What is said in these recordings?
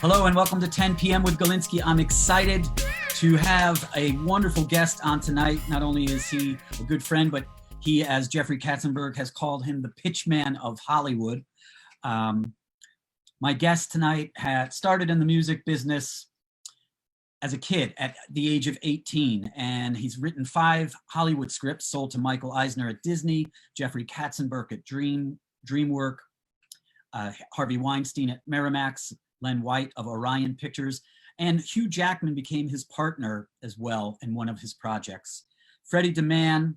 Hello and welcome to 10 p.m. with Galinsky. I'm excited to have a wonderful guest on tonight. Not only is he a good friend, but he, as Jeffrey Katzenberg has called him, the pitchman of Hollywood. My guest tonight had started in the music business as a kid at the age of 18, and he's written 5 Hollywood scripts sold to Michael Eisner at Disney, Jeffrey Katzenberg at Dreamworks, Harvey Weinstein at Miramax, Len White of Orion Pictures, and Hugh Jackman became his partner as well in one of his projects. Freddie DeMann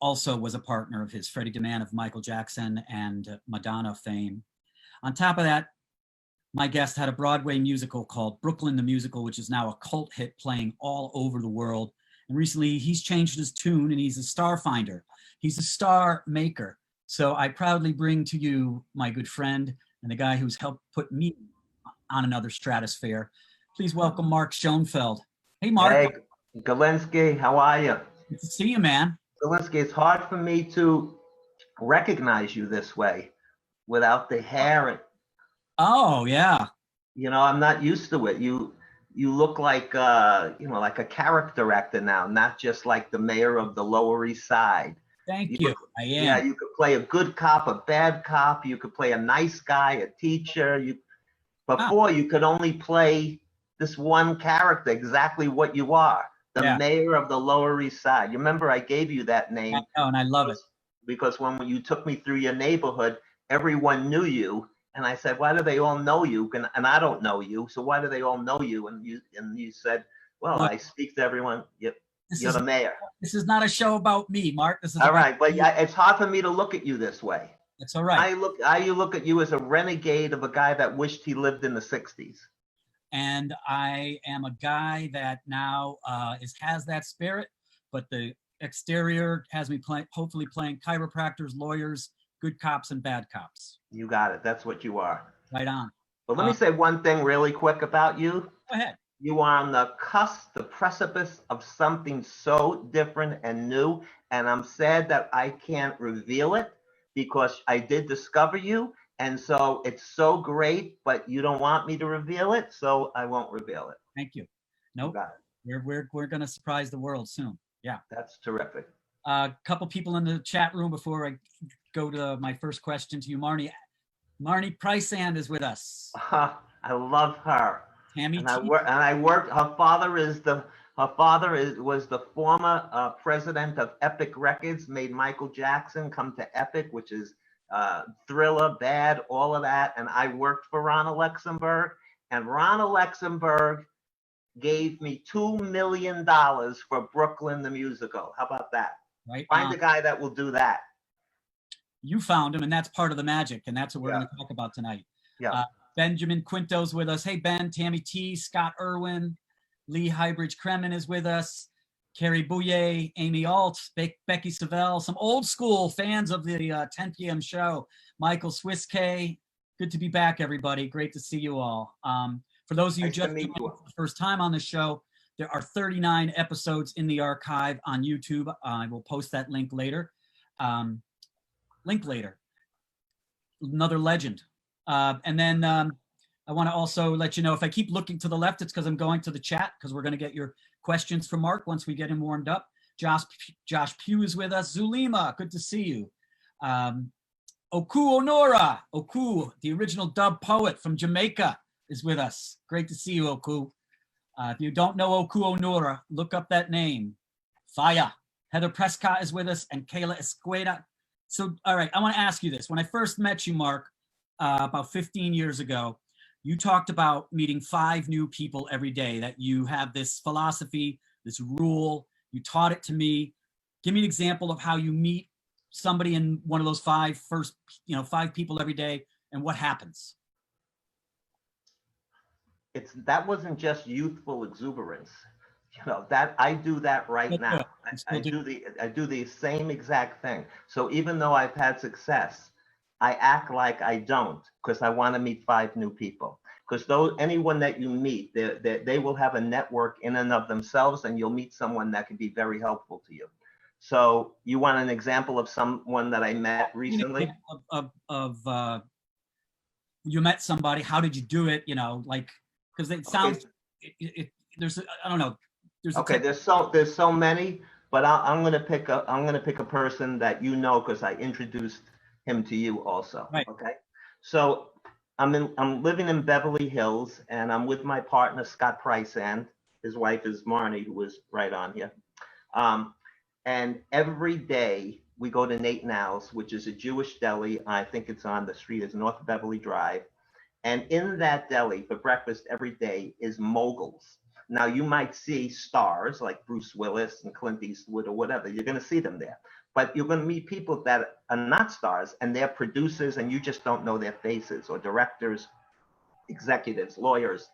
also was a partner of his, Freddie DeMann of Michael Jackson and Madonna fame. On top of that, my guest had a Broadway musical called BKLYN The Musical, which is now a cult hit playing all over the world. And recently he's changed his tune and he's a star finder. He's a star maker. So I proudly bring to you my good friend and the guy who's helped put me on another stratosphere. Please welcome Mark Schoenfeld. Hey, Mark. Hey, Galinsky, how are you? Good to see you, man. Galinsky, it's hard for me to recognize you this way without the hair. Oh, yeah. You know, I'm not used to it. You look like, like a character actor now, not just like the mayor of the Lower East Side. Thank you. I am. Yeah, you could play a good cop, a bad cop. You could play a nice guy, a teacher. Before, you could only play this one character, exactly what you are, the mayor of the Lower East Side. You remember I gave you that name. I know, and I love it. Because when you took me through your neighborhood, everyone knew you. And I said, why do they all know you? And I don't know you, so why do they all know you? And you said, well, I speak to everyone. You're the mayor. This is not a show about me, Mark. This is all right, but it's hard for me to look at you this way. It's all right. I look at you as a renegade of a guy that wished he lived in the 60s. And I am a guy that now has that spirit, but the exterior has me hopefully playing chiropractors, lawyers, good cops and bad cops. You got it. That's what you are. Right on. But let me say one thing really quick about you. Go ahead. You are on the cusp, the precipice of something so different and new. And I'm sad that I can't reveal it because I did discover you. And so it's so great, but you don't want me to reveal it. So I won't reveal it. Thank you. Nope. We're going to surprise the world soon. Yeah. That's terrific. A couple people in the chat room before I go to my first question to you, Marnie. Marnie Priceand is with us. I love her. Tammy and I worked. Her father was the former president of Epic Records. Made Michael Jackson come to Epic, which is Thriller, Bad, all of that. And I worked for Ron Alexenberg, and Ron Alexenberg gave me $2 million for BKLYN the Musical. How about that? Right. Find a guy that will do that. You found him, and that's part of the magic, and that's what we're going to talk about tonight. Yeah. Benjamin Quinto's with us. Hey, Ben. Tammy T, Scott Irwin, Lee Highbridge Kremen is with us. Carrie Bouye, Amy Alt, Becky Savell, some old school fans of the 10 p.m. show. Michael Swiskay. Good to be back, everybody. Great to see you all. For those of you just joining for the first time on the show, there are 39 episodes in the archive on YouTube. I will post that link later. Another legend. And then I want to also let you know, if I keep looking to the left, it's because I'm going to the chat, because we're going to get your questions for Mark once we get him warmed up. Josh Pugh is with us. Zulima, good to see you. Oku Onora, Oku, the original dub poet from Jamaica, is with us. Great to see you, Oku. If you don't know Oku Onora, look up that name. Faya. Heather Prescott is with us, and Kayla Esqueda. So, all right, I want to ask you this. When I first met you, Mark, about 15 years ago, you talked about meeting 5 new people every day, that you have this philosophy, this rule. You taught it to me. Give me an example of how you meet somebody in one of those 5 people every day, and what happens. That wasn't just youthful exuberance. That I do that right now. I do the same exact thing. So even though I've had success, I act like I don't, because I want to meet 5 new people. Because anyone that you meet, they will have a network in and of themselves, and you'll meet someone that could be very helpful to you. So you want an example of someone that I met recently? you met somebody, how did you do it? You know, like, because it sounds, there's, I don't know. Okay, there's so many, but I'm gonna pick a person that you know because I introduced him to you also. Right. Okay, so I'm living in Beverly Hills, and I'm with my partner Scott Price, and his wife is Marnie, who was right on here. And every day we go to Nate Now's, which is a Jewish deli. I think it's on the street is North Beverly Drive. And in that deli for breakfast every day is moguls. Now you might see stars like Bruce Willis and Clint Eastwood or whatever. You're going to see them there. But you're going to meet people that are not stars, and they're producers, and you just don't know their faces, or directors, executives, lawyers.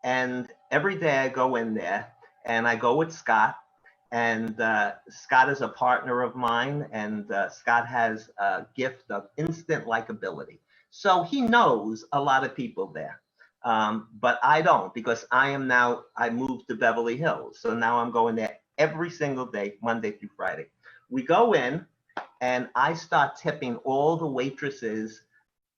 And every day I go in there, and I go with Scott. And Scott is a partner of mine, and Scott has a gift of instant likability. So he knows a lot of people there, but I don't, because I moved to Beverly Hills. So now I'm going there every single day, Monday through Friday. We go in, and I start tipping all the waitresses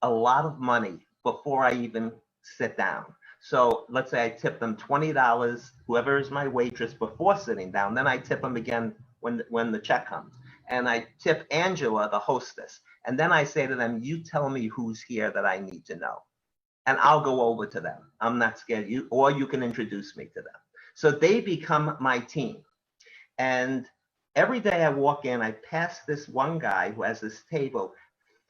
a lot of money before I even sit down. So let's say I tip them $20, whoever is my waitress, before sitting down. Then I tip them again when the check comes. And I tip Angela, the hostess. And then I say to them, you tell me who's here that I need to know. And I'll go over to them. I'm not scared of you, or you can introduce me to them. So they become my team. And every day I walk in, I pass this one guy who has this table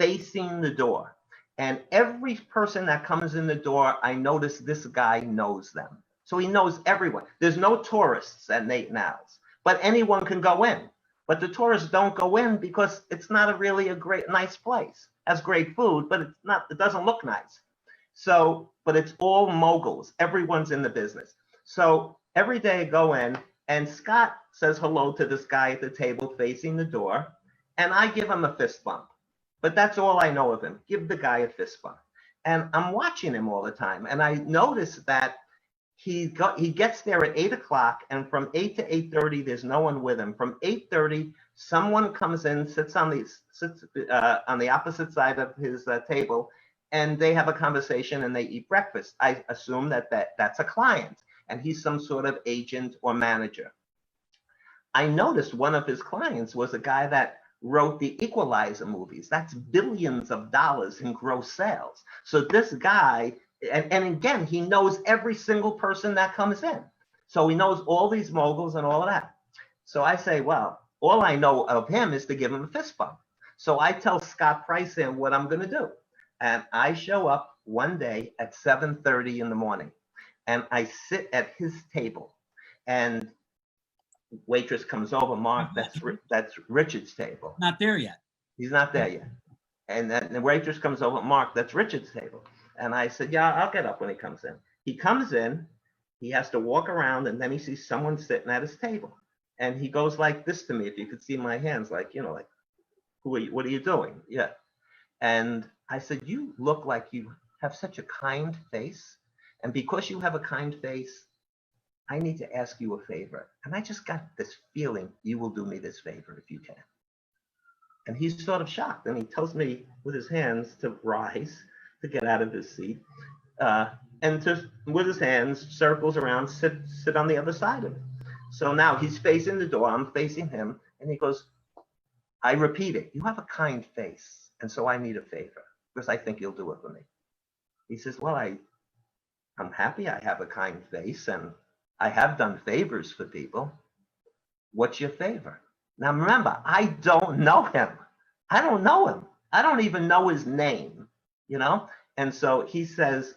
facing the door. And every person that comes in the door, I notice this guy knows them. So he knows everyone. There's no tourists at Nate Now's, but anyone can go in. But the tourists don't go in because it's not really a nice place. It has great food, but it doesn't look nice. So, but it's all moguls. Everyone's in the business. So every day I go in, and Scott says hello to this guy at the table facing the door, and I give him a fist bump. But that's all I know of him. Give the guy a fist bump. And I'm watching him all the time. And I notice that he gets there at 8 o'clock, and from 8 to 8:30, there's no one with him. From 8:30, someone comes in, sits on the opposite side of his table, and they have a conversation and they eat breakfast. I assume that's a client, and he's some sort of agent or manager. I noticed one of his clients was a guy that wrote the Equalizer movies. That's billions of dollars in gross sales. So this guy, and again, he knows every single person that comes in. So he knows all these moguls and all of that. So I say, well, all I know of him is to give him a fist bump. So I tell Scott Price what I'm going to do. And I show up one day at 7:30 in the morning, and I sit at his table, and waitress comes over, Mark, that's Richard's table. Not there yet. He's not there yet. And then the waitress comes over, Mark, that's Richard's table. And I said, yeah, I'll get up when he comes in. He comes in, he has to walk around, and then he sees someone sitting at his table. And he goes like this to me, if you could see my hands, like, like, who are you, what are you doing? Yeah. And I said, you look like you have such a kind face. And because you have a kind face, I need to ask you a favor. And I just got this feeling you will do me this favor if you can. And he's sort of shocked. And he tells me with his hands to rise, to get out of his seat. And with his hands, circles around, sit on the other side of it. So now he's facing the door, I'm facing him. And he goes, I repeat it, you have a kind face. And so I need a favor because I think you'll do it for me. He says, well, I'm happy I have a kind face, and I have done favors for people. What's your favor? Now, remember, I don't know him. I don't know him. I don't even know his name, And so he says,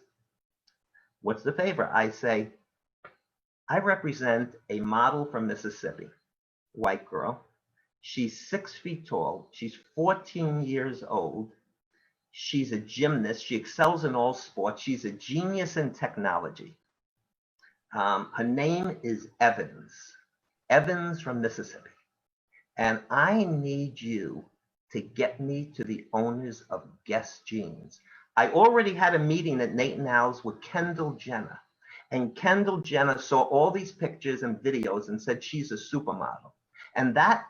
what's the favor? I say, I represent a model from Mississippi, white girl. She's 6 feet tall. She's 14 years old. She's a gymnast. She excels in all sports. She's a genius in technology. Her name is Evans from Mississippi. And I need you to get me to the owners of Guess Jeans. I already had a meeting at Nate Now's with Kendall Jenner. And Kendall Jenner saw all these pictures and videos and said she's a supermodel. And that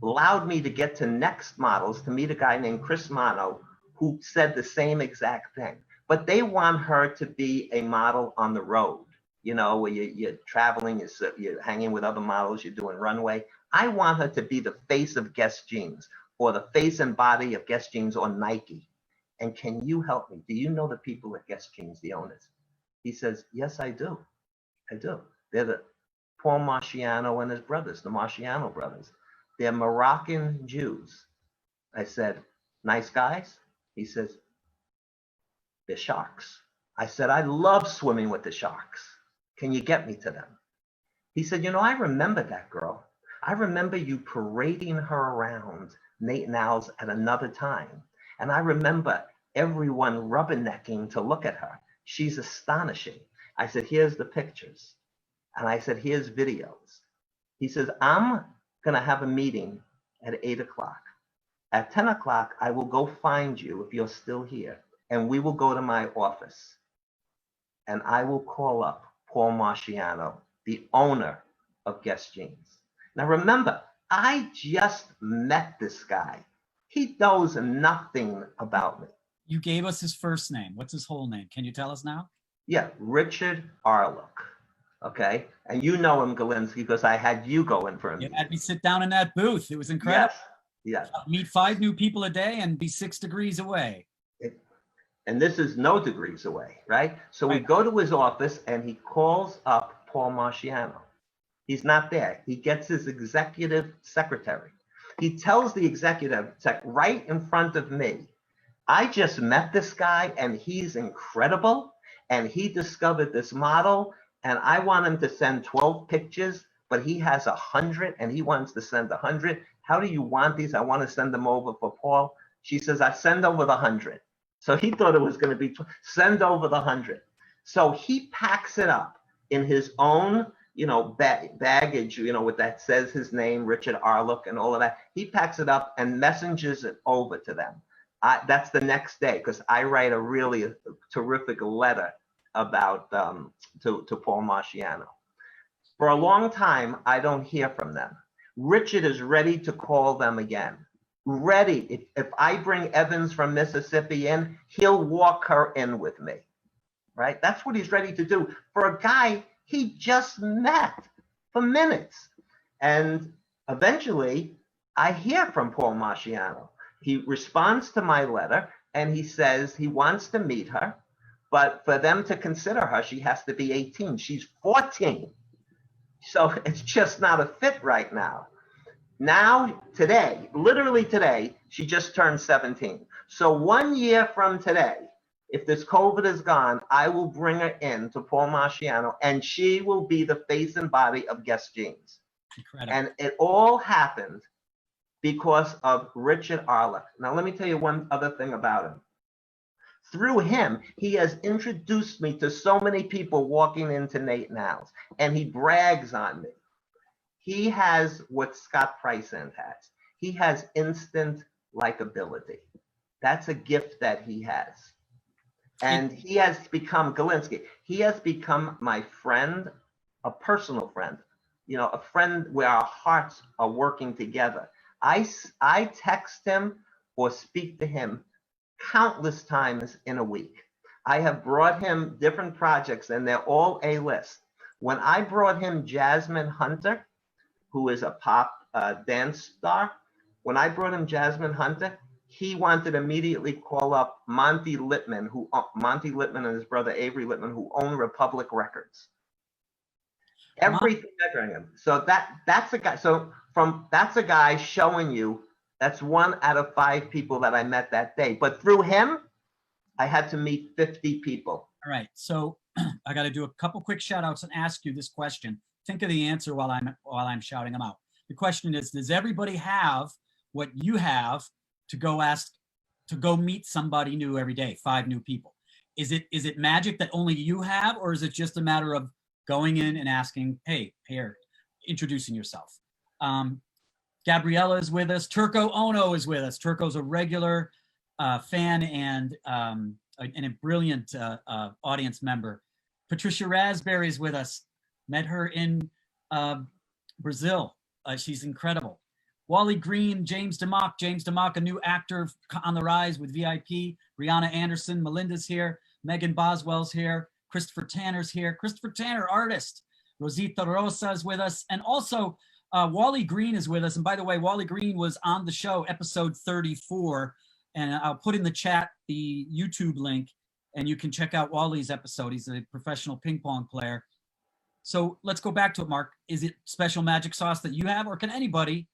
allowed me to get to Next Models to meet a guy named Chris Mano, who said the same exact thing. but they want her to be a model on the road, you know, where you're traveling, you're hanging with other models, you're doing runway. I want her to be the face of Guess Jeans, or the face and body of Guess Jeans or Nike. And can you help me? Do you know the people at Guess Jeans, the owners? He says, yes, I do. I do. They're the Paul Marciano and his brothers, the Marciano brothers. They're Moroccan Jews. I said, nice guys? He says, they're sharks. I said, I love swimming with the sharks. Can you get me to them? He said, you know, I remember that girl. I remember you parading her around Nate Now's at another time. And I remember everyone rubbernecking to look at her. She's astonishing. I said, here's the pictures. And I said, here's videos. He says, I'm gonna have a meeting at 8 o'clock. At 10 o'clock, I will go find you if you're still here. And we will go to my office. And I will call up Paul Marciano, the owner of Guess Jeans. Now remember, I just met this guy. He knows nothing about me. You gave us his first name. What's his whole name? Can you tell us now? Yeah, Richard Arlick. Okay, and you know him, Galinsky, because I had you go in for him. You had me sit down in that booth. It was incredible. Yes. Meet 5 new people a day and be 6 degrees away. And this is no degrees away, right? So we go to his office and he calls up Paul Marciano. He's not there. He gets his executive secretary. He tells the executive right in front of me, I just met this guy and he's incredible. And he discovered this model and I want him to send 12 pictures, but he has 100 and he wants to send 100. How do you want these? I want to send them over for Paul. She says, I send over the 100. So he thought it was going to be, send over the 100. So he packs it up in his own, you know, baggage, you know, with that says his name, Richard Arlick and all of that. He packs it up and messengers it over to them. That's the next day, because I write a really terrific letter about to Paul Marciano. For a long time, I don't hear from them. Richard is ready to call them again. Ready. If I bring Evans from Mississippi in, he'll walk her in with me, right? That's what he's ready to do for a guy he just met for minutes. And eventually, I hear from Paul Marciano. He responds to my letter and he says he wants to meet her, but for them to consider her, she has to be 18. She's 14. So it's just not a fit right now. Now, today, literally today, she just turned 17. So 1 year from today, if this COVID is gone, I will bring her in to Paul Marciano and she will be the face and body of Guess Jeans. Incredible. And it all happened because of Richard Arlick. Now, let me tell you one other thing about him. Through him, he has introduced me to so many people walking into Nate Now's, and he brags on me. He has what Scott Priceand has. He has instant likability. That's a gift that he has. And he has become, Galinsky, he has become my friend, a personal friend, you know, a friend where our hearts are working together. I text him or speak to him countless times in a week. I have brought him different projects and they're all A-list. When I brought him Jasmine Hunter, who is a pop dance star, when I brought him Jasmine Hunter, he wanted to immediately call up Monty Littman, and his brother Avery Littman, who own Republic Records. Everything I bring him. So that's a guy. So that's a guy showing you that's 1 out of 5 people that I met that day. But through him, I had to meet 50 people. All right. So I got to do a couple quick shout outs and ask you this question. Think of the answer while I'm shouting them out. The question is, does everybody have what you have to go meet somebody new every day, 5 new people? Is it magic that only you have, or is it just a matter of going in and asking, hey, here, introducing yourself? Gabriella is with us. Turco Ono is with us. Turco's a regular fan and a brilliant audience member. Patricia Raspberry is with us. Met her in Brazil. She's incredible. Wally Green, James DeMock, a new actor on the rise with VIP. Rihanna Anderson, Melinda's here. Megan Boswell's here. Christopher Tanner's here. Christopher Tanner, artist. Rosita Rosa is with us. And also Wally Green is with us. And by the way, Wally Green was on the show, episode 34. And I'll put in the chat the YouTube link, and you can check out Wally's episode. He's a professional ping pong player. So let's go back to it, Mark. Is it special magic sauce that you have, or can anybody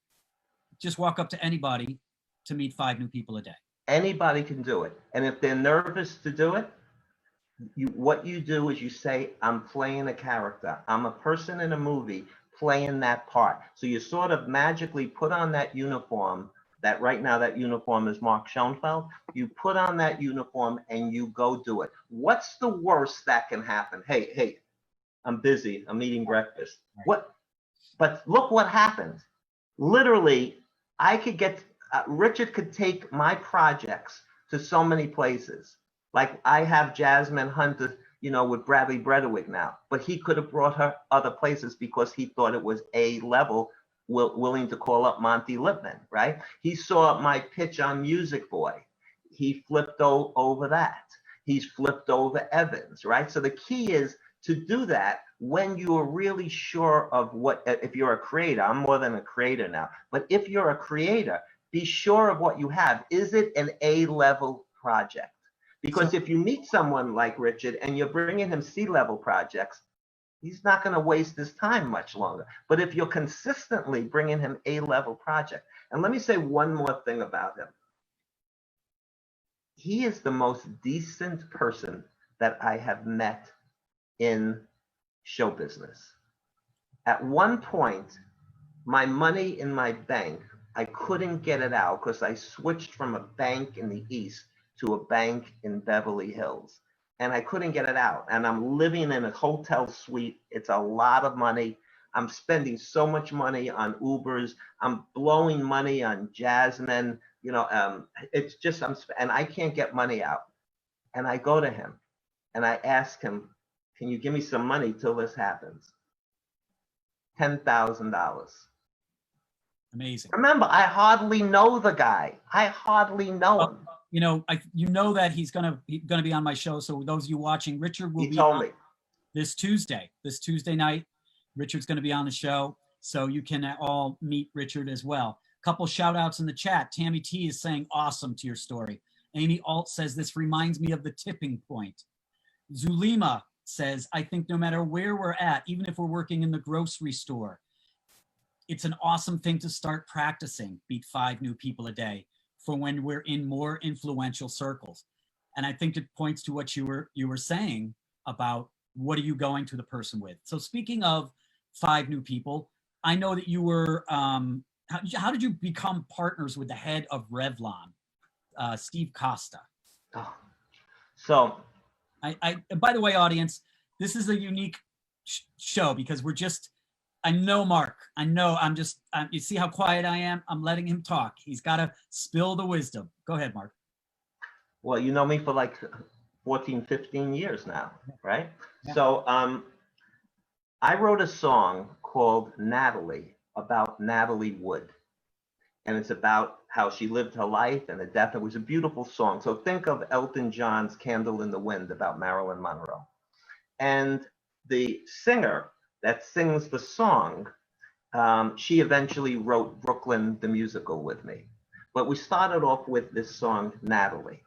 just walk up to anybody to meet 5 new people a day? Anybody can do it. And if they're nervous to do it, what you do is you say, I'm playing a character. I'm a person in a movie playing that part. So you sort of magically put on that uniform. That right now, that uniform is Mark Schoenfeld. You put on that uniform and you go do it. What's the worst that can happen? Hey, I'm busy. I'm eating breakfast. What? But look what happened. Literally, I could get, Richard could take my projects to so many places. Like I have Jasmine Hunter, with Bradley Bredowicz now, but he could have brought her other places because he thought it was A level, willing to call up Monty Lipman, right? He saw my pitch on Music Boy. He flipped over that. He's flipped over Evans, right? So the key is to do that when you are really sure of what, if you're a creator, I'm more than a creator now, but if you're a creator, be sure of what you have. Is it an A-level project? Because if you meet someone like Richard and you're bringing him C-level projects, he's not going to waste his time much longer. But if you're consistently bringing him A-level project, and let me say one more thing about him. He is the most decent person that I have met in show business. At one point, my money in my bank, I couldn't get it out because I switched from a bank in the East to a bank in Beverly Hills. And I couldn't get it out. And I'm living in a hotel suite. It's a lot of money. I'm spending so much money on Ubers. I'm blowing money on Jasmine. It's just, and I can't get money out. And I go to him and I ask him, can you give me some money till this happens? $10,000. Amazing. Remember, I hardly know the guy. I hardly know him. That he's gonna be on my show. So those of you watching, Richard will be on this Tuesday night. Richard's going to be on the show, so you can all meet Richard as well. Couple shout outs in the chat. Tammy T is saying awesome to your story. Amy Alt says this reminds me of The Tipping Point. Zulima says, I think no matter where we're at, even if we're working in the grocery store, it's an awesome thing to start practicing. Meet 5 new people a day for when we're in more influential circles. And I think it points to what you were saying about what are you going to the person with. So speaking of 5 new people, I know that you were, how did you become partners with the head of Revlon, Steve Costa? Oh. So by the way, audience, this is a unique show because I know Mark. You see how quiet I am? I'm letting him talk. He's got to spill the wisdom. Go ahead, Mark. Well, you know me for like 14, 15 years now, right? Yeah. So I wrote a song called Natalie about Natalie Wood. And it's about how she lived her life and the death. It was a beautiful song. So think of Elton John's Candle in the Wind about Marilyn Monroe. And the singer that sings the song, she eventually wrote BKLYN The Musical with me. But we started off with this song, Natalie,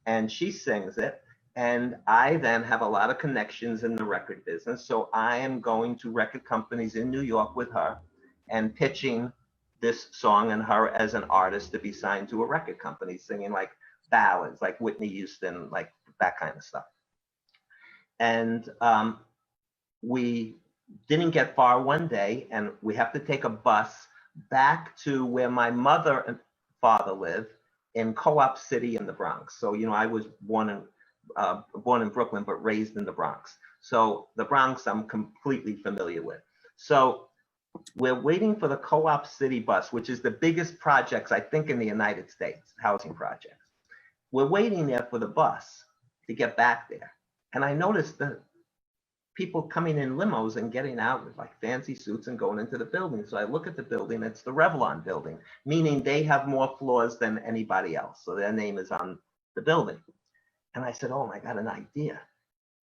and she sings it. And I then have a lot of connections in the record business. So I am going to record companies in New York with her and pitching this song and her as an artist to be signed to a record company, singing like ballads, like Whitney Houston, like that kind of stuff. And we didn't get far one day, and we have to take a bus back to where my mother and father live in Co-op City in the Bronx. So, I was born in Brooklyn, but raised in the Bronx. So the Bronx I'm completely familiar with. So we're waiting for the Co-op City bus, which is the biggest projects, I think, in the United States, housing projects. We're waiting there for the bus to get back there. And I noticed that people coming in limos and getting out with like fancy suits and going into the building. So I look at the building, it's the Revlon building, meaning they have more floors than anybody else. So their name is on the building. And I said, oh, I got an idea.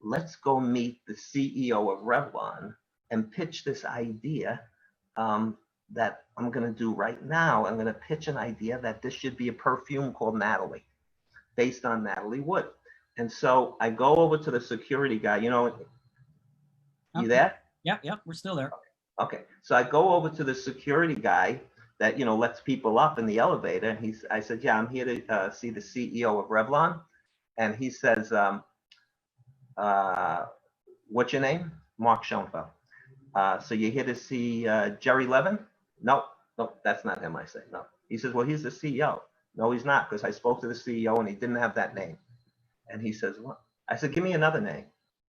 Let's go meet the CEO of Revlon and pitch this idea that I'm going to do right now. I'm going to pitch an idea that this should be a perfume called Natalie, based on Natalie Wood. And so I go over to the security guy, you know, you there? Yep, we're still there. Okay, so I go over to the security guy that, you know, lets people up in the elevator. I said, yeah, I'm here to see the CEO of Revlon. And he says, what's your name? Mark Schoenfeld. So you're here to see Jerry Levin? No, that's not him, I say, no. He says, well, he's the CEO. No, he's not, because I spoke to the CEO and he didn't have that name. And he says, what? I said, give me another name.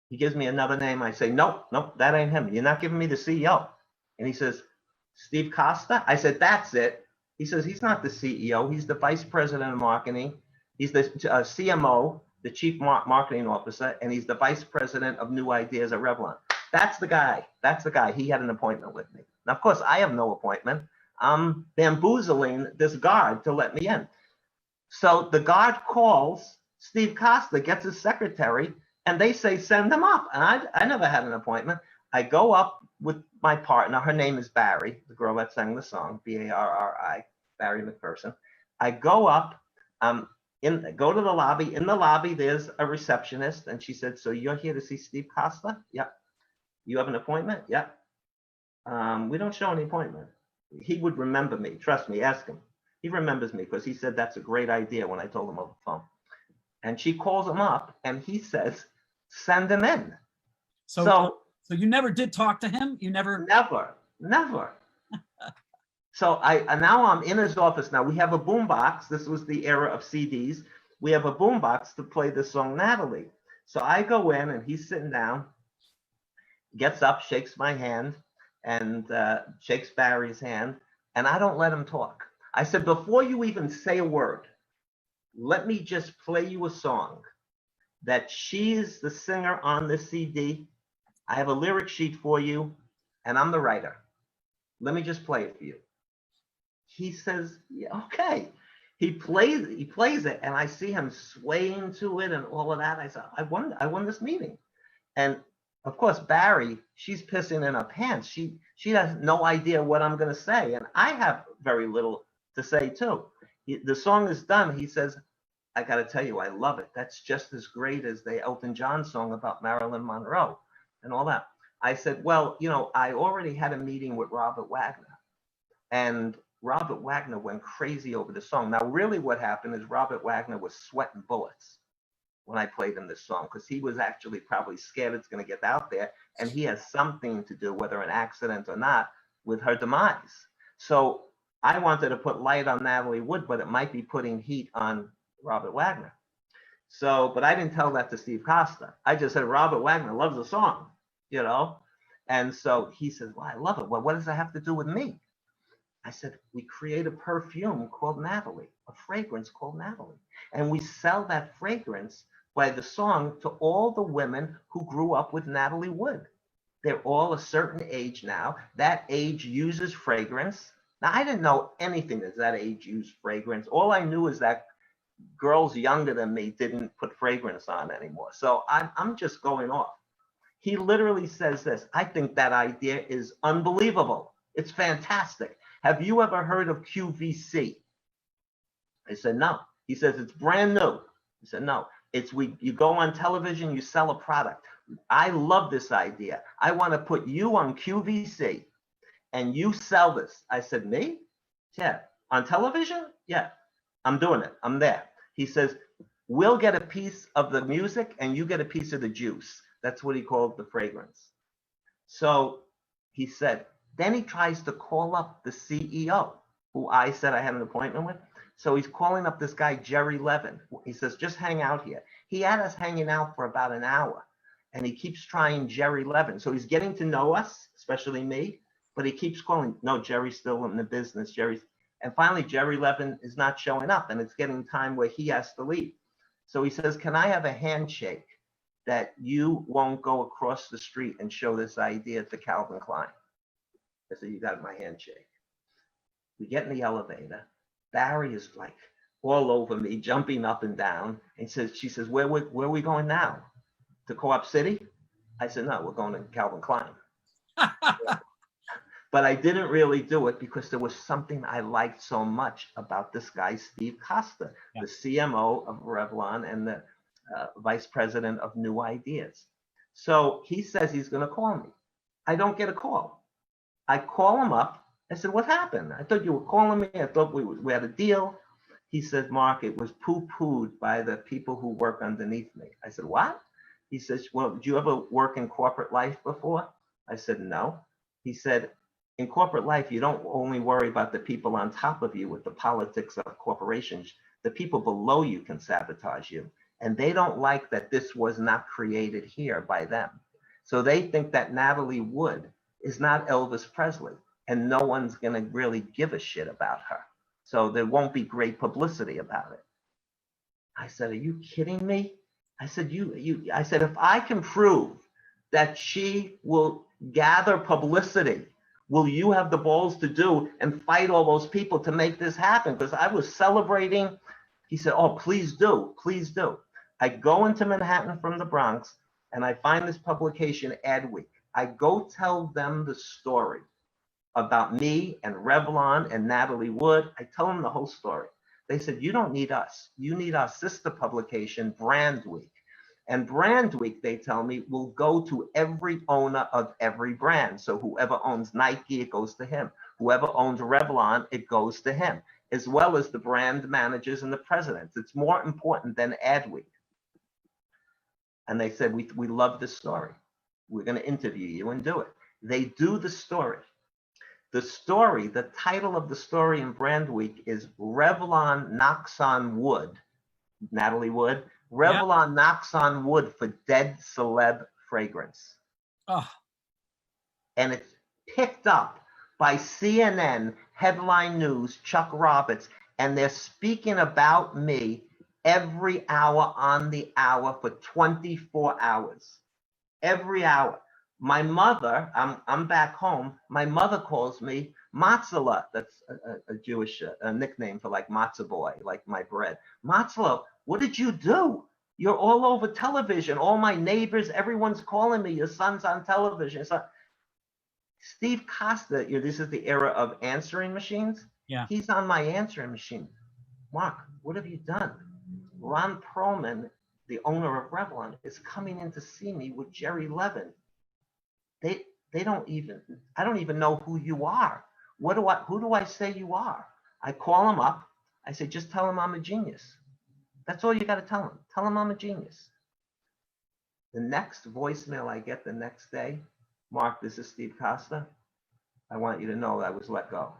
He gives me another name. I say, nope, that ain't him. You're not giving me the CEO. And he says, Steve Costa? I said, that's it. He says, he's not the CEO. He's the vice president of marketing. He's the CMO, the chief marketing officer, and he's the vice president of new ideas at Revlon. That's the guy. He had an appointment with me. Now, of course, I have no appointment. I'm bamboozling this guard to let me in. So the guard calls Steve Costa, gets his secretary, and they say, send him up. And I never had an appointment. I go up with my partner. Her name is Barry, the girl that sang the song, Barri, Barry McPherson. I go up, go to the lobby. In the lobby, there's a receptionist. And she said, so you're here to see Steve Costa? Yep. You have an appointment? Yep. We don't show any appointment. He would remember me. Trust me, ask him. He remembers me because he said that's a great idea when I told him over the phone. And she calls him up and he says, send him in. So you never did talk to him? You never? Never. So now I'm in his office. Now we have a boombox. This was the era of CDs. We have a boombox to play the song Natalie. So I go in and he's sitting down, gets up, shakes my hand, and shakes Barry's hand, and I don't let him talk. I said, before you even say a word, let me just play you a song that she's the singer on the CD. I have a lyric sheet for you, and I'm the writer. Let me just play it for you. He says, yeah, okay. He plays it, and I see him swaying to it and all of that. I said, I won this meeting. And of course, Barry, she's pissing in her pants. She has no idea what I'm going to say. And I have very little to say, too. The song is done. He says, I got to tell you, I love it. That's just as great as the Elton John song about Marilyn Monroe and all that. I said, well, you know, I already had a meeting with Robert Wagner. And Robert Wagner went crazy over the song. Now, really what happened is Robert Wagner was sweating bullets when I played him this song, because he was actually probably scared it's going to get out there, and he has something to do, whether an accident or not, with her demise. So I wanted to put light on Natalie Wood, but it might be putting heat on Robert Wagner. So, but I didn't tell that to Steve Costa. I just said, Robert Wagner loves the song, you know? And so he says, well, I love it. Well, what does that have to do with me? I said, we create a perfume called Natalie, a fragrance called Natalie. And we sell that fragrance by the song to all the women who grew up with Natalie Wood. They're all a certain age now. That age uses fragrance. Now, I didn't know anything as that age used fragrance. All I knew is that girls younger than me didn't put fragrance on anymore. So I'm just going off. He literally says this, I think that idea is unbelievable. It's fantastic. Have you ever heard of QVC? I said, no. He says, it's brand new. I said, no. You go on television, you sell a product. I love this idea. I want to put you on QVC and you sell this. I said, me? Yeah. On television? Yeah. I'm doing it. I'm there. He says, we'll get a piece of the music and you get a piece of the juice. That's what he called the fragrance. So he said, then he tries to call up the CEO, who I said I had an appointment with. So he's calling up this guy, Jerry Levin. He says, just hang out here. He had us hanging out for about an hour, and he keeps trying Jerry Levin. So he's getting to know us, especially me, but he keeps calling, no, Jerry's still in the business. And finally, Jerry Levin is not showing up, and it's getting time where he has to leave. So he says, can I have a handshake that you won't go across the street and show this idea to Calvin Klein? I said, you got my handshake. We get in the elevator. Barry is like all over me, jumping up and down. And she says, where are we going now? To Co-op City? I said, no, we're going to Calvin Klein. But I didn't really do it because there was something I liked so much about this guy, Steve Costa, the CMO of Revlon and the vice president of New Ideas. So he says he's going to call me. I don't get a call. I call him up. I said, what happened? I thought you were calling me. I thought we had a deal. He said, Mark, it was poo-pooed by the people who work underneath me. I said, what? He says, well, did you ever work in corporate life before? I said, no. He said, in corporate life, you don't only worry about the people on top of you with the politics of corporations. The people below you can sabotage you. And they don't like that this was not created here by them. So they think that Natalie Wood is not Elvis Presley, and no one's going to really give a shit about her. So there won't be great publicity about it. I said, are you kidding me? I said, I said, if I can prove that she will gather publicity, will you have the balls to do and fight all those people to make this happen? Because I was celebrating. He said, oh, please do, please do. I go into Manhattan from the Bronx and I find this publication, Adweek. I go tell them the story about me and Revlon and Natalie Wood. I tell them the whole story. They said, you don't need us. You need our sister publication, Brand Week. And Brand Week, they tell me, will go to every owner of every brand. So whoever owns Nike, it goes to him. Whoever owns Revlon, it goes to him, as well as the brand managers and the presidents. It's more important than Adweek. And they said, we love this story. We're going to interview you and do it. They do the story. The story, the title of the story in Brand Week is Revlon Knocks on Wood, Natalie Wood. Revlon knocks on wood for dead celeb fragrance. Oh. And it's picked up by CNN, Headline News, Chuck Roberts, and they're speaking about me every hour on the hour for 24 hours. Every hour. My mother, I'm back home, my mother calls me Matzala. That's a Jewish nickname for like matzah boy, like my bread. Matzala, what did you do? You're all over television. All my neighbors, everyone's calling me. Your son's on television. So Steve Costa, this is the era of answering machines. Yeah. He's on my answering machine. Mark, what have you done? Ron Perlman, the owner of Revlon, is coming in to see me with Jerry Levin. They don't even, I don't even know who you are. Who do I say you are? I call him up. I say, just tell him I'm a genius. That's all you got to tell him. Tell him I'm a genius. The next voicemail I get the next day, Mark, this is Steve Costa. I want you to know I was let go.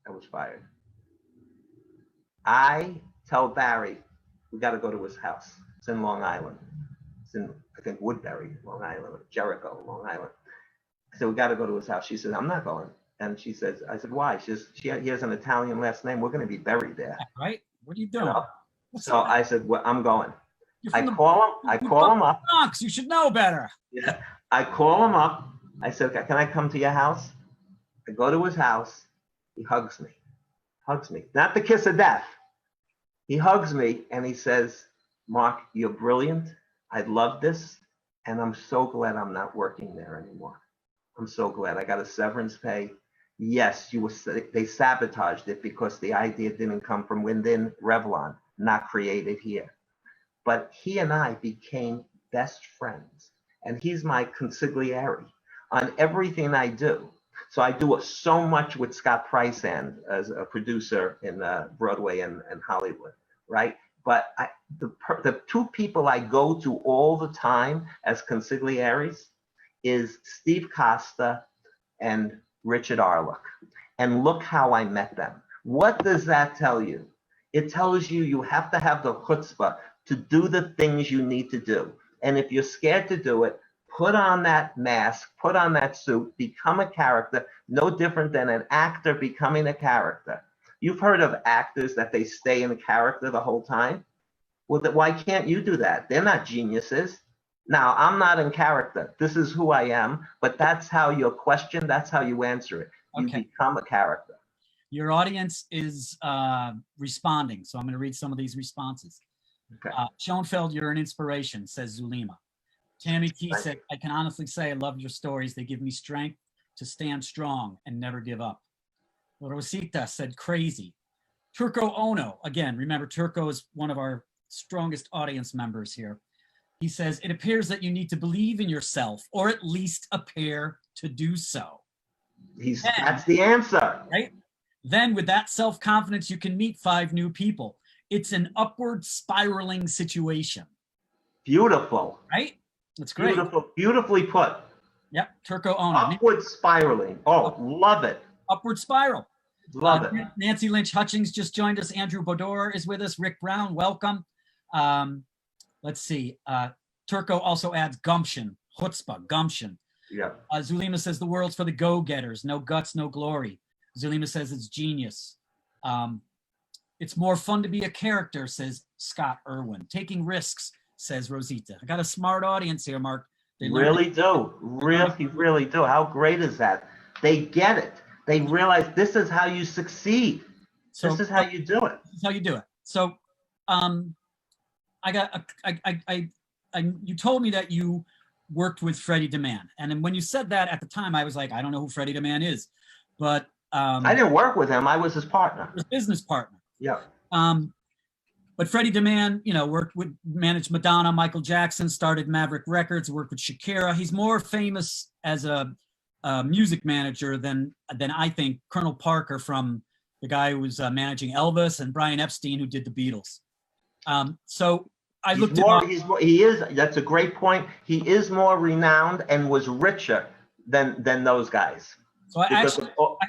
I was fired. I tell Barry, we got to go to his house. It's in Long Island. It's in, I think, Woodbury, Long Island, or Jericho, Long Island. I said, we got to go to his house. She said, I'm not going. And she says, I said, why? She says, he has an Italian last name. We're going to be buried there. Right? What are you doing? You know? So I said, well, I'm going. I call him up. Bronx, you should know better. Yeah. I call him up. I said, can I come to your house? I go to his house. He hugs me. Hugs me. Not the kiss of death. He hugs me and he says, Mark, you're brilliant. I love this. And I'm so glad I'm not working there anymore. I'm so glad. I got a severance pay. Yes, they sabotaged it because the idea didn't come from within Revlon, not created here. But he and I became best friends. And he's my consigliere on everything I do. So I do so much with Scott Priceand as a producer in Broadway and Hollywood, right? But the two people I go to all the time as consiglieres is Steve Costa and Richard Arluck. And look how I met them. What does that tell you? It tells you you have to have the chutzpah to do the things you need to do. And if you're scared to do it, put on that mask, put on that suit, become a character, no different than an actor becoming a character. You've heard of actors that they stay in character the whole time. Well, why can't you do that? They're not geniuses. Now, I'm not in character. This is who I am, but that's how you're questioned. That's how you answer it. You become a character. Your audience is responding, so I'm going to read some of these responses. Okay. Schoenfeld, you're an inspiration, says Zulima. Tammy T Thank said, I can honestly say I love your stories. They give me strength to stand strong and never give up. Rosita said, crazy. Turco Ono, again, remember Turco is one of our strongest audience members here. He says, it appears that you need to believe in yourself, or at least appear to do so. That's the answer. Right? Then with that self-confidence, you can meet 5 new people. It's an upward spiraling situation. Beautiful. Right? That's great. Beautiful, beautifully put. Yep, Turco Ono. Upward spiraling. Oh, love it. Upward spiral. Love it. Nancy Lynch Hutchings just joined us. Andrew Bodor is with us. Rick Brown, welcome. Let's see. Turco also adds gumption, chutzpah, gumption. Yeah. Zulima says the world's for the go-getters. No guts, no glory. Zulima says it's genius. It's more fun to be a character, says Scott Irwin. Taking risks, says Rosita. I got a smart audience here, Mark. They really do. Really do. How great is that? They get it. They realize this is how you succeed. So, this is how you do it. This is how you do it. So, you told me that you worked with Freddie DeMann, and then when you said that at the time, I was like, I don't know who Freddie DeMann is, but I didn't work with him. I was his partner. His business partner. Yeah. But Freddie DeMann, managed Madonna, Michael Jackson, started Maverick Records, worked with Shakira. He's more famous as a music manager than I think Colonel Parker from the guy who was managing Elvis and Brian Epstein who did the Beatles. So I looked him up. That's a great point. He is more renowned and was richer than those guys. So I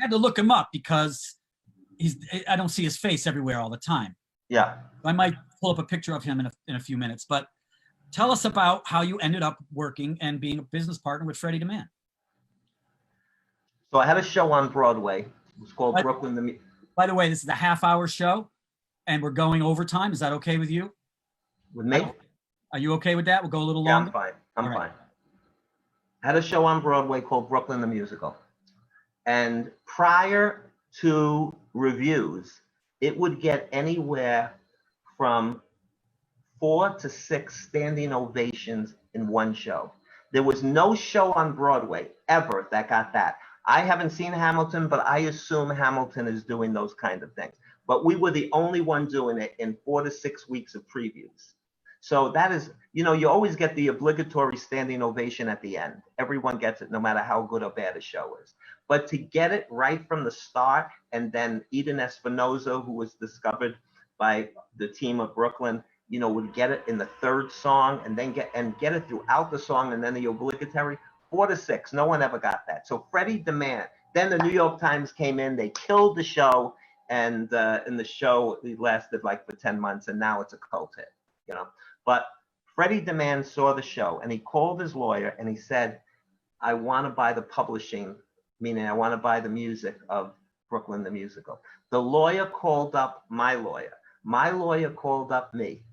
had to look him up because I don't see his face everywhere all the time. Yeah. I might pull up a picture of him in a few minutes, but tell us about how you ended up working and being a business partner with Freddie DeMann. So I had a show on Broadway. It was called BKLYN The Musical. By the way, this is a half-hour show, and we're going overtime. Is that okay with you? With me? Are you okay with that? We'll go a little longer? I'm fine. I'm fine. I had a show on Broadway called BKLYN The Musical. And prior to reviews, it would get anywhere from 4 to 6 standing ovations in one show. There was no show on Broadway ever that got that. I haven't seen Hamilton, but I assume Hamilton is doing those kind of things. But we were the only one doing it in 4 to 6 weeks of previews. So that is, you always get the obligatory standing ovation at the end. Everyone gets it, no matter how good or bad a show is. But to get it right from the start, and then Eden Espinosa, who was discovered by the team of Brooklyn, would get it in the 3rd song, and then get it throughout the song, and then the obligatory 4 to 6. No one ever got that. So Freddie DeMann. Then the New York Times came in. They killed the show, and the show lasted for 10 months, and now it's a cult hit. But Freddie DeMann saw the show, and he called his lawyer, and he said, I want to buy the publishing, meaning I want to buy the music of BKLYN The Musical. The lawyer called up my lawyer. My lawyer called up me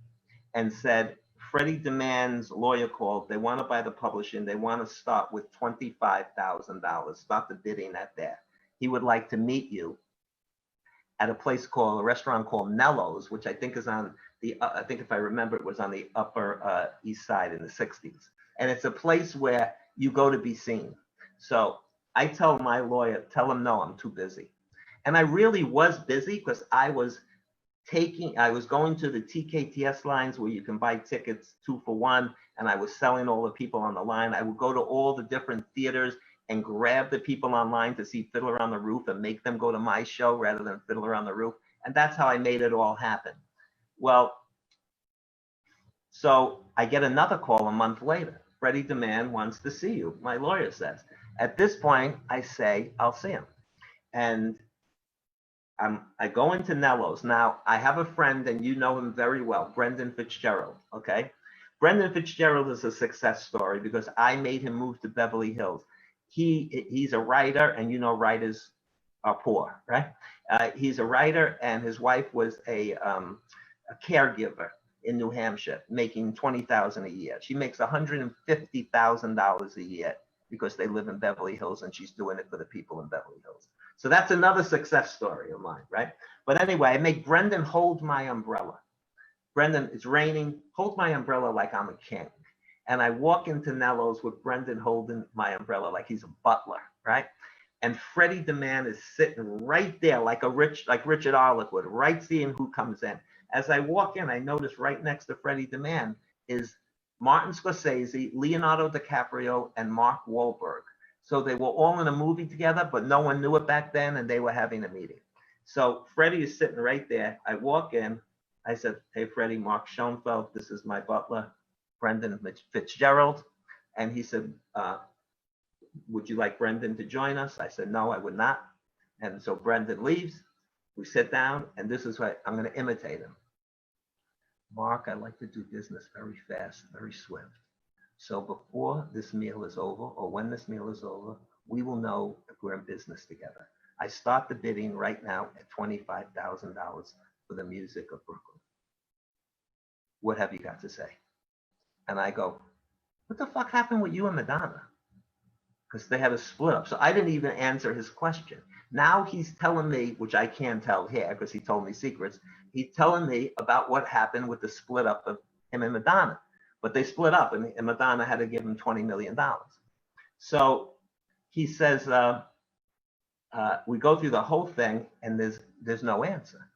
and said, Freddie DeMann's lawyer called. They want to buy the publishing. They want to start with $25,000. Start the bidding at there. He would like to meet you at a restaurant called Nello's, which I think is on I think if I remember, it was on the Upper East Side in the 60s. And it's a place where you go to be seen. So I tell my lawyer, tell him, no, I'm too busy. And I really was busy because I was going to the TKTS lines where you can buy tickets 2 for 1, and I was selling all the people on the line. I would go to all the different theaters and grab the people online to see Fiddler on the Roof and make them go to my show rather than Fiddler on the Roof. And that's how I made it all happen. Well, so I get another call a month later. Freddie DeMann wants to see you, my lawyer says. At this point, I say, I'll see him. And I go into Nello's. Now, I have a friend, and you know him very well, Brendan Fitzgerald, okay? Brendan Fitzgerald is a success story because I made him move to Beverly Hills. He's a writer, and writers are poor, right? He's a writer, and his wife was a caregiver in New Hampshire, making $20,000 a year. She makes $150,000 a year because they live in Beverly Hills, and she's doing it for the people in Beverly Hills. So that's another success story of mine, right? But anyway, I make Brendan hold my umbrella. Brendan, it's raining, hold my umbrella like I'm a king. And I walk into Nello's with Brendan holding my umbrella like he's a butler, right? And Freddie DeMann is sitting right there like Richard Arlick, right seeing who comes in. As I walk in, I notice right next to Freddie DeMann is Martin Scorsese, Leonardo DiCaprio, and Mark Wahlberg. So they were all in a movie together, but no one knew it back then, and they were having a meeting. So Freddie is sitting right there. I walk in. I said, hey, Freddie, Mark Schoenfeld, this is my butler, Brendan Fitzgerald. And he said, would you like Brendan to join us? I said, no, I would not. And so Brendan leaves. We sit down, and this is what I'm going to imitate him. Mark, I like to do business very fast, very swift. So before this meal is over, or when this meal is over, we will know if we're in business together. I start the bidding right now at $25,000 for the music of Brooklyn. What have you got to say? And I go, what the fuck happened with you and Madonna? Because they had a split up. So I didn't even answer his question. Now he's telling me, which I can't tell here because he told me secrets, he's telling me about what happened with the split up of him and Madonna. But they split up, and Madonna had to give him $20 million. So he says, we go through the whole thing, and there's no answer.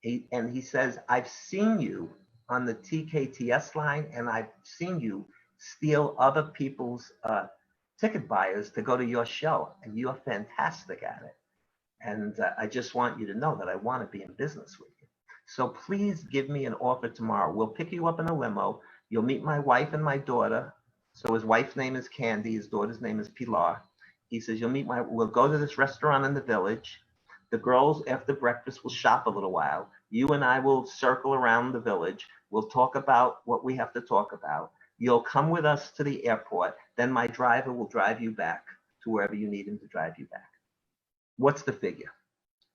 And he says, I've seen you on the TKTS line, and I've seen you steal other people's ticket buyers to go to your show, and you're fantastic at it. And I just want you to know that I want to be in business with you. So please give me an offer tomorrow. We'll pick you up in a limo. You'll meet my wife and my daughter. So his wife's name is Candy. His daughter's name is Pilar. He says, we'll go to this restaurant in the village. The girls after breakfast will shop a little while. You and I will circle around the village. We'll talk about what we have to talk about. You'll come with us to the airport. Then my driver will drive you back to wherever you need him to drive you back. What's the figure?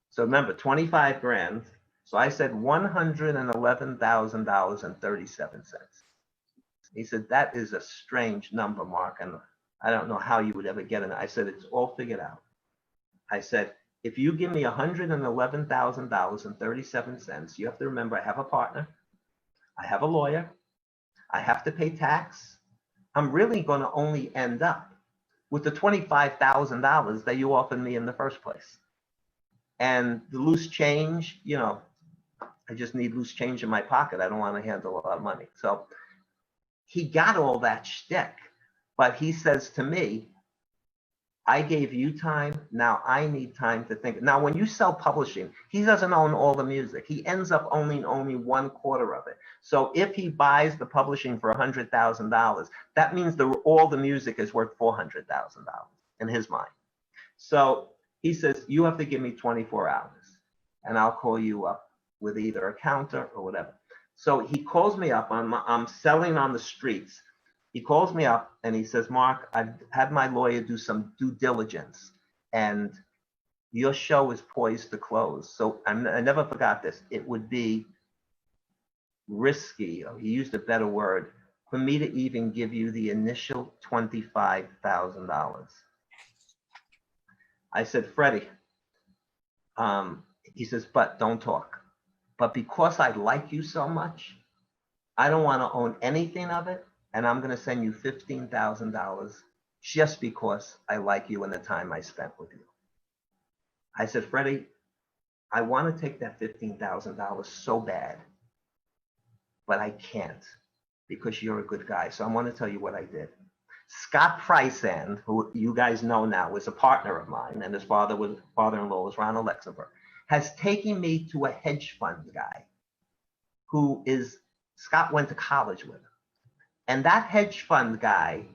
So remember, 25 grand. So I said $111,000.37. He said, that is a strange number, Mark, and I don't know how you would ever get it. I said, it's all figured out. I said, if you give me $111,000.37, you have to remember I have a partner, I have a lawyer, I have to pay tax. I'm really going to only end up with the $25,000 that you offered me in the first place. And the loose change, I just need loose change in my pocket. I don't want to handle a lot of money. So he got all that shtick, but he says to me, I gave you time. Now I need time to think. Now, when you sell publishing, he doesn't own all the music. He ends up owning only 1/4 of it. So if he buys the publishing for $100,000, that means all the music is worth $400,000 in his mind. So he says, you have to give me 24 hours and I'll call you up with either a counter or whatever. So he calls me up. I'm selling on the streets. He calls me up and he says, Mark, I've had my lawyer do some due diligence and your show is poised to close. So I never forgot this. It would be risky, he used a better word, for me to even give you the initial $25,000. I said, Freddie, he says, but don't talk. But because I like you so much, I don't want to own anything of it. And I'm going to send you $15,000 just because I like you and the time I spent with you. I said, Freddie, I want to take that $15,000 so bad, but I can't because you're a good guy. So I want to tell you what I did. Scott Freisand, who you guys know now, is a partner of mine, and his father-in-law was Ronald Luxemburg, has taken me to a hedge fund guy who Scott went to college with him. And that hedge fund guy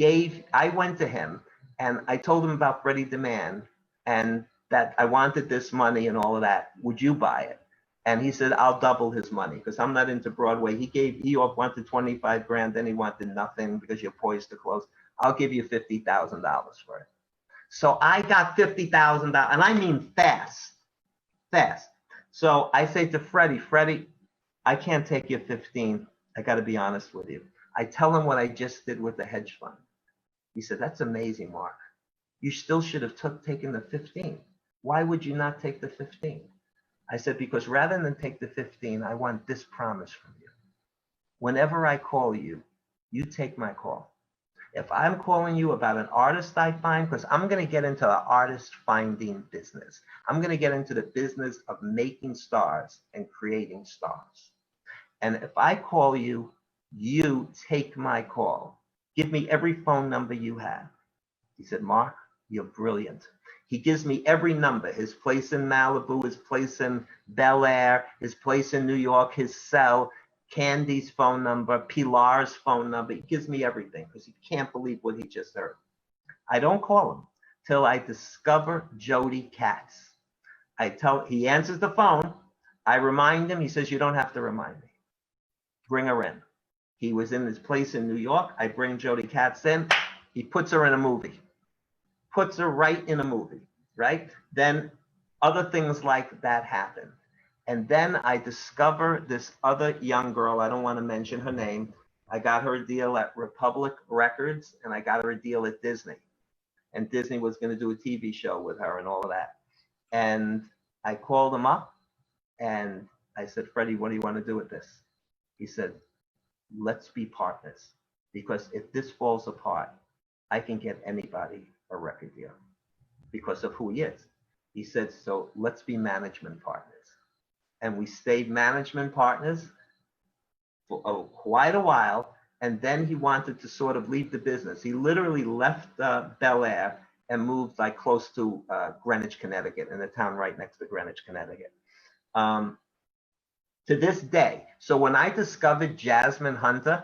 I went to him and I told him about Freddie DeMann and that I wanted this money and all of that. Would you buy it? And he said, I'll double his money because I'm not into Broadway. He wanted 25 grand, then he wanted nothing because you're poised to close. I'll give you $50,000 for it. So I got $50,000, and I mean fast. So I say to Freddie, I can't take your 15. I got to be honest with you. I tell him what I just did with the hedge fund. He said, that's amazing, Mark. You still should have taken the 15. Why would you not take the 15? I said, because rather than take the 15, I want this promise from you. Whenever I call you, you take my call. If I'm calling you about an artist I find, because I'm going to get into the artist finding business. I'm going to get into the business of making stars and creating stars. And if I call you, you take my call. Give me every phone number you have. He said, Mark, you're brilliant. He gives me every number, his place in Malibu, his place in Bel Air, his place in New York, his cell, Candy's phone number, Pilar's phone number. He gives me everything because he can't believe what he just heard. I don't call him till I discover Jody Katz. He answers the phone. I remind him. He says, you don't have to remind me. Bring her in. He was in his place in New York. I bring Jody Katz in. He puts her in a movie. Puts her right in a movie, right? Then other things like that happen. And then I discover this other young girl. I don't want to mention her name. I got her a deal at Republic Records, and I got her a deal at Disney. And Disney was going to do a TV show with her and all of that. And I called him up, and I said, Freddie, what do you want to do with this? He said, let's be partners. Because if this falls apart, I can get anybody a record deal because of who he is. He said, so let's be management partners. And we stayed management partners for quite a while. And then he wanted to sort of leave the business. He literally left Bel Air and moved like close to Greenwich, Connecticut, in a town right next to Greenwich, Connecticut. To this day. So when I discovered Jasmine Hunter,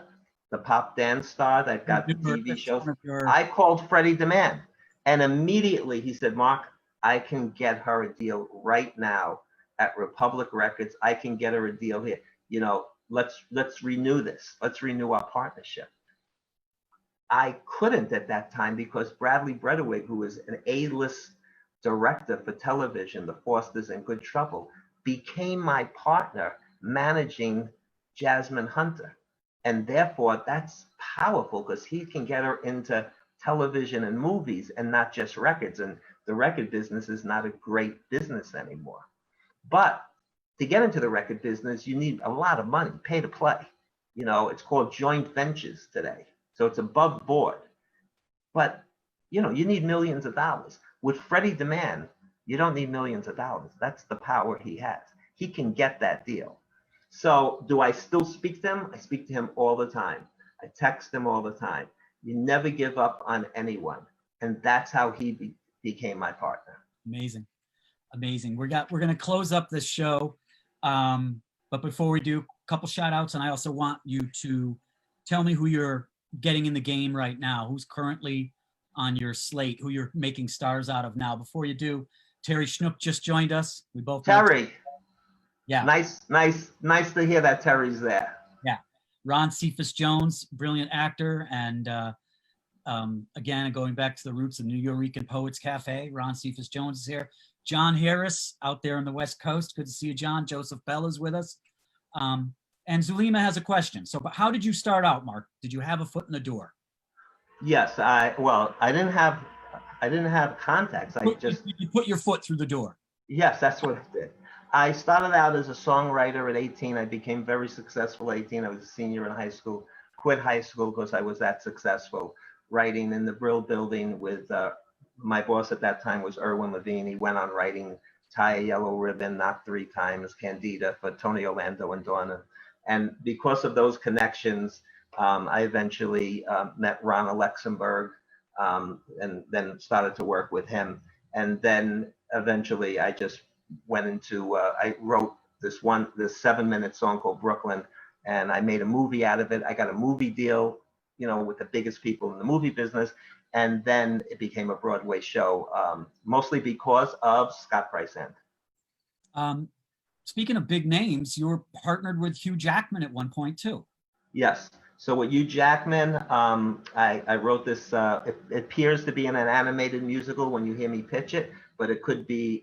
the pop dance star that got the TV shows, I called Freddie DeMann. And immediately he said, Mark, I can get her a deal right now at Republic Records. I can get her a deal here. You know, let's renew this. Let's renew our partnership. I couldn't at that time because Bradley Bredewig, who was an A-list director for television, The Fosters and Good Trouble, became my partner managing Jasmine Hunter. And therefore, that's powerful because he can get her into television and movies and not just records. And the record business is not a great business anymore. But to get into the record business, you need a lot of money, pay to play. You know, it's called joint ventures today. So it's above board. But, you know, you need millions of dollars. With Freddie DeMann, you don't need millions of dollars. That's the power he has. He can get that deal. So do I still speak to him? I speak to him all the time. I text him all the time. You never give up on anyone. And that's how he became my partner. Amazing. Amazing. We're going to close up this show. But before we do, a couple shout outs. And I also want you to tell me who you're getting in the game right now, who's currently on your slate, who you're making stars out of now. Before you do, Terry Schnook just joined us. We both Terry. Yeah. Nice to hear that Terry's there. Yeah. Ron Cephas Jones, brilliant actor. And again, going back to the roots of New Yorican Poets Cafe, Ron Cephas Jones is here. John Harris out there on the West Coast. Good to see you, John. Joseph Bell is with us. And Zulima has a question. So, but how did you start out, Mark? Did you have a foot in the door? Yes, I didn't have contacts. You put your foot through the door. Yes, that's what I did. I started out as a songwriter at 18. I became very successful at 18. I was a senior in high school. Quit high school because I was that successful. Writing in the Brill Building with my boss at that time was Irwin Levine. He went on writing Tie a Yellow Ribbon, Not Three Times, Candida for Tony Orlando and Donna. And because of those connections, I eventually met Ron Alexenberg and then started to work with him. And then eventually I just went into, I wrote this 7-minute song called Brooklyn, and I made a movie out of it. I got a movie deal, you know, with the biggest people in the movie business. And then it became a Broadway show, mostly because of Scott Priceand. Speaking of big names, you were partnered with Hugh Jackman at one point too. Yes. So with Hugh Jackman, I wrote this, it appears to be in an animated musical when you hear me pitch it, but it could be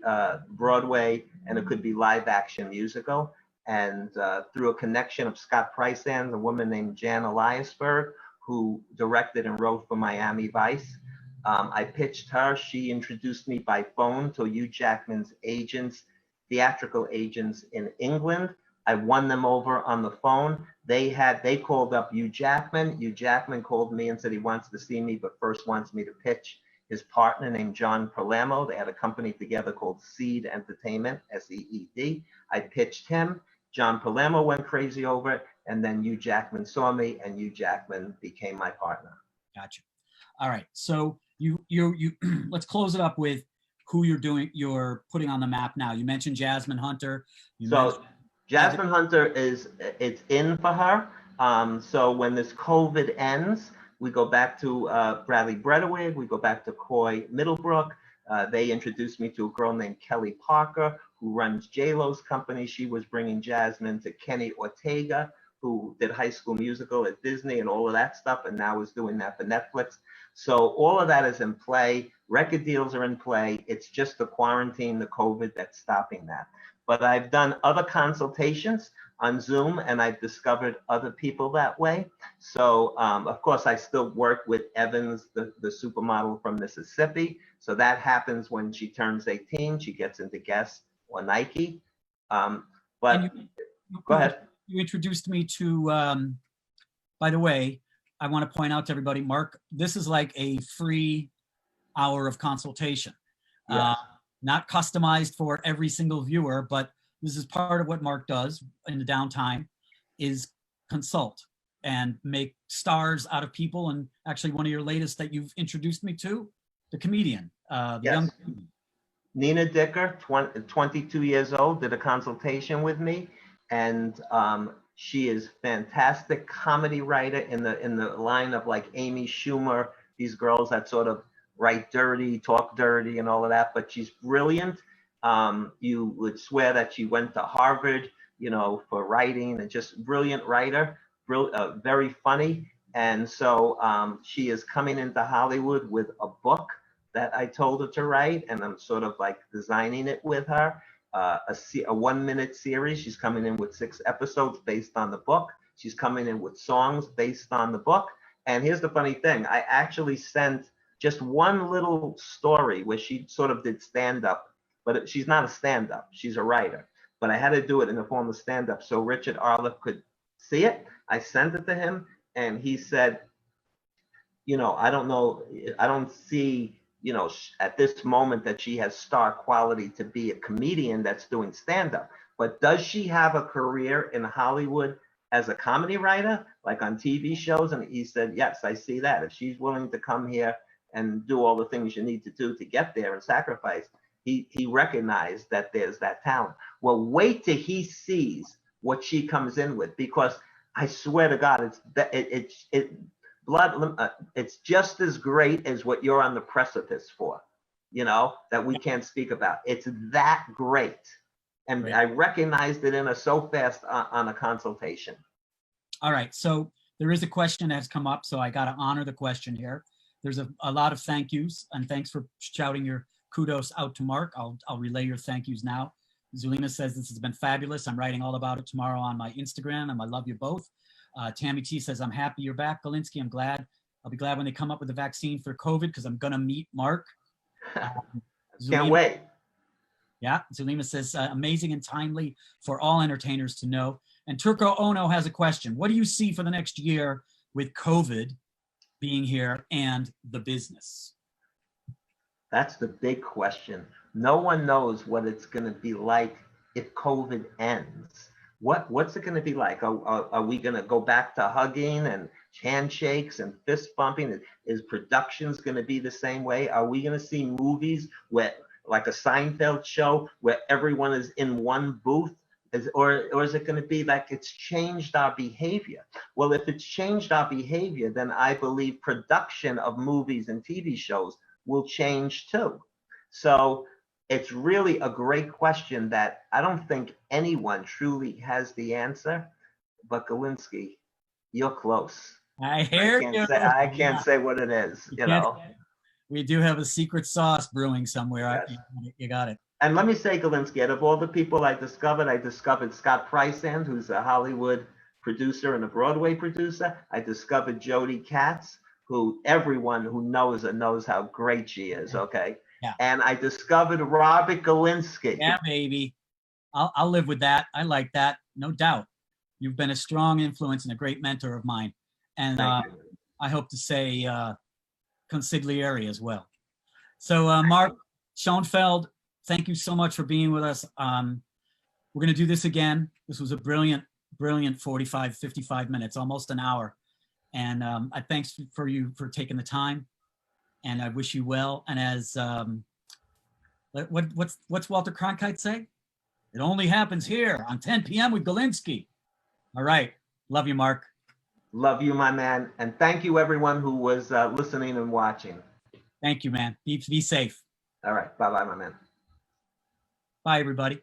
Broadway and it could be live action musical. And through a connection of Scott Priceand, a woman named Jan Eliasberg, who directed and wrote for Miami Vice, I pitched her. She introduced me by phone to Hugh Jackman's agents, theatrical agents in England. I won them over on the phone. They called up Hugh Jackman. Hugh Jackman called me and said he wants to see me, but first wants me to pitch his partner named John Palermo. They had a company together called Seed Entertainment, SEED. I pitched him. John Palermo went crazy over it, and then Hugh Jackman saw me, and Hugh Jackman became my partner. Gotcha. All right. So you let's close it up with who you're putting on the map now. You mentioned Jasmine Hunter. Jasmine Hunter it's in for her. So when this COVID ends, we go back to Bradley Bredewig, we go back to Coy Middlebrook. They introduced me to a girl named Kelly Parker, who runs J-Lo's company. She was bringing Jasmine to Kenny Ortega, who did High School Musical at Disney and all of that stuff, and now is doing that for Netflix. So all of that is in play. Record deals are in play. It's just the quarantine, the COVID, that's stopping that. But I've done other consultations on Zoom, and I've discovered other people that way. So, of course, I still work with Evans, the supermodel from Mississippi. So that happens when she turns 18. She gets into Guess or Nike. Go ahead. You introduced me to, by the way, I want to point out to everybody, Mark, this is like a free hour of consultation. Yes. Not customized for every single viewer, but this is part of what Mark does in the downtime, is consult and make stars out of people. And actually one of your latest that you've introduced me to, the comedian, the young comedian. Nina Dicker, 22 years old, did a consultation with me, and she is fantastic comedy writer in the line of like Amy Schumer, these girls that sort of write dirty, talk dirty, and all of that. But she's brilliant. You would swear that she went to Harvard, for writing, and just brilliant writer, very funny. And so she is coming into Hollywood with a book that I told her to write, and I'm sort of like designing it with her. A 1-minute series. She's coming in with 6 episodes based on the book. She's coming in with songs based on the book. And here's the funny thing. I actually sent just one little story where she sort of did stand-up, but she's not a stand-up. She's a writer. But I had to do it in the form of stand-up so Richard Arliff could see it. I sent it to him, and he said, I don't know, I don't see at this moment that she has star quality to be a comedian that's doing stand-up. But does she have a career in Hollywood as a comedy writer, like on TV shows? And he said, yes, I see that. If she's willing to come here and do all the things you need to do to get there and sacrifice, he recognized that there's that talent. Well, wait till he sees what she comes in with, because I swear to God, it's just as great as what you're on the precipice for, that we can't speak about. It's that great. And right. I recognized it in her so fast on a consultation. All right. So there is a question that's come up, so I got to honor the question here. There's a lot of thank yous, and thanks for shouting your kudos out to Mark. I'll relay your thank yous now. Zulema says, this has been fabulous. I'm writing all about it tomorrow on my Instagram, and I love you both. Tammy T says, I'm happy you're back, Galinsky. I'm glad. I'll be glad when they come up with a vaccine for COVID, because I'm going to meet Mark. Can't wait. Yeah, Zulema says, amazing and timely for all entertainers to know. And Turko Ono has a question. What do you see for the next year with COVID being here and the business? That's the big question. No one knows what it's going to be like if COVID ends. What's it going to be like? Are we going to go back to hugging and handshakes and fist bumping? Is productions going to be the same way? Are we going to see movies where, like a Seinfeld show, where everyone is in one booth? Or is it going to be like it's changed our behavior? Well, if it's changed our behavior, then I believe production of movies and TV shows will change too. So it's really a great question that I don't think anyone truly has the answer. But Galinsky, you're close. I hear you. I can't say what it is. We do have a secret sauce brewing somewhere. Yes. You got it. And let me say, Galinsky, out of all the people I discovered Scott Preissand, who's a Hollywood producer and a Broadway producer. I discovered Jody Katz, who everyone who knows her knows how great she is, okay? Yeah. And I discovered Robert Galinsky. Yeah, baby. I'll live with that. I like that, no doubt. You've been a strong influence and a great mentor of mine. And Thank you. I hope to say consigliere as well. So Mark Schoenfeld, thank you so much for being with us. We're going to do this again. This was a brilliant 45, 55 minutes, almost an hour. And I thanks for you for taking the time. And I wish you well. And as what's Walter Cronkite say? It only happens here on 10 p.m. with Galinsky. All right. Love you, Mark. Love you, my man. And thank you, everyone who was listening and watching. Thank you, man. Be safe. All right. Bye-bye, my man. Bye, everybody.